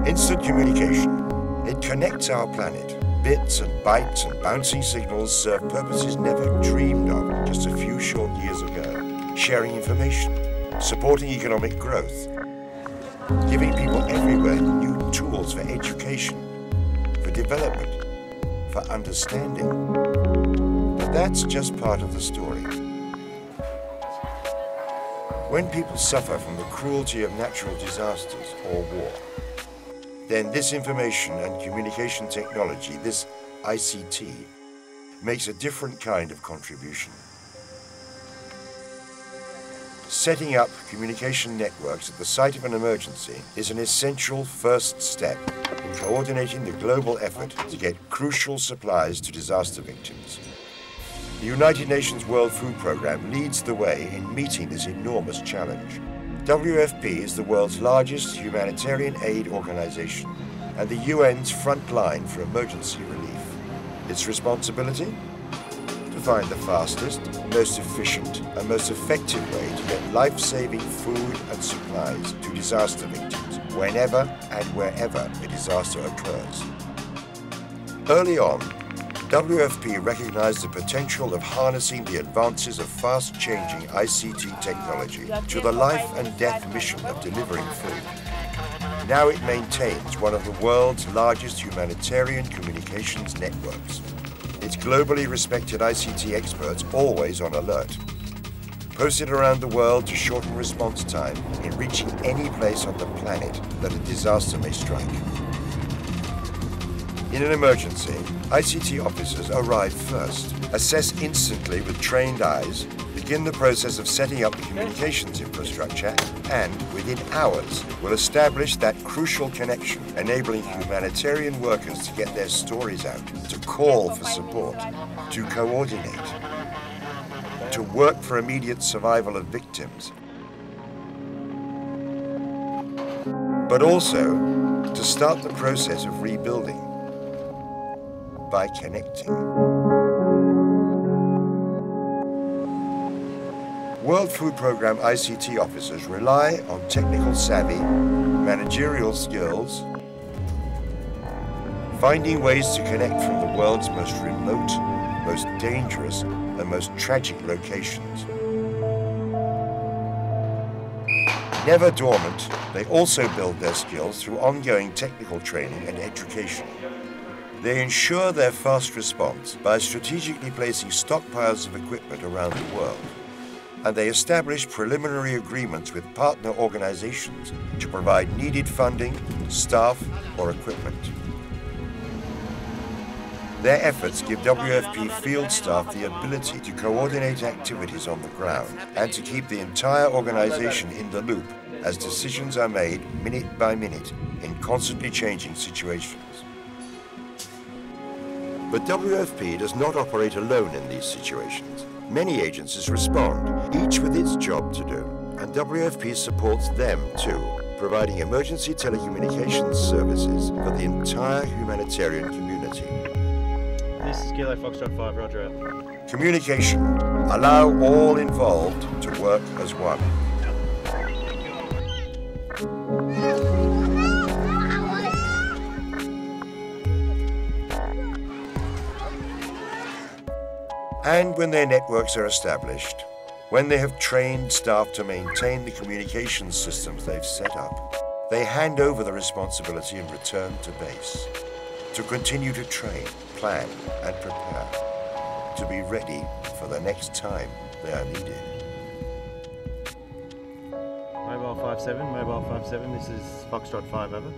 Instant communication. It connects our planet. Bits and bytes and bouncing signals serve purposes never dreamed of just a few short years ago. Sharing information, supporting economic growth, giving people everywhere new tools for education, for development, for understanding. But that's just part of the story. When people suffer from the cruelty of natural disasters or war, then this information and communication technology, this ICT, makes a different kind of contribution. Setting up communication networks at the site of an emergency is an essential first step in coordinating the global effort to get crucial supplies to disaster victims. The United Nations World Food Programme leads the way in meeting this enormous challenge. WFP is the world's largest humanitarian aid organization and the UN's front line for emergency relief. Its responsibility? To find the fastest, most efficient and most effective way to get life-saving food and supplies to disaster victims whenever and wherever a disaster occurs. Early on, WFP recognized the potential of harnessing the advances of fast-changing ICT technology to the life and death mission of delivering food. Now it maintains one of the world's largest humanitarian communications networks. Its globally respected ICT experts always on alert, posted around the world to shorten response time in reaching any place on the planet that a disaster may strike. In an emergency, ICT officers arrive first, assess instantly with trained eyes, begin the process of setting up the communications infrastructure, and within hours will establish that crucial connection, enabling humanitarian workers to get their stories out, to call for support, to coordinate, to work for immediate survival of victims, but also to start the process of rebuilding by connecting. World Food Programme ICT officers rely on technical savvy, managerial skills, finding ways to connect from the world's most remote, most dangerous, and most tragic locations. Never dormant, they also build their skills through ongoing technical training and education. They ensure their fast response by strategically placing stockpiles of equipment around the world. And they establish preliminary agreements with partner organizations to provide needed funding, staff, or equipment. Their efforts give WFP field staff the ability to coordinate activities on the ground and to keep the entire organization in the loop as decisions are made minute by minute in constantly changing situations. But WFP does not operate alone in these situations. Many agencies respond, each with its job to do, and WFP supports them too, providing emergency telecommunications services for the entire humanitarian community. This is Kilo Foxtrot 5, roger out. Communication. Allow all involved to work as one. And when their networks are established, when they have trained staff to maintain the communications systems they've set up, they hand over the responsibility and return to base, to continue to train, plan and prepare, to be ready for the next time they are needed. Mobile 57, this is Foxtrot 5, over.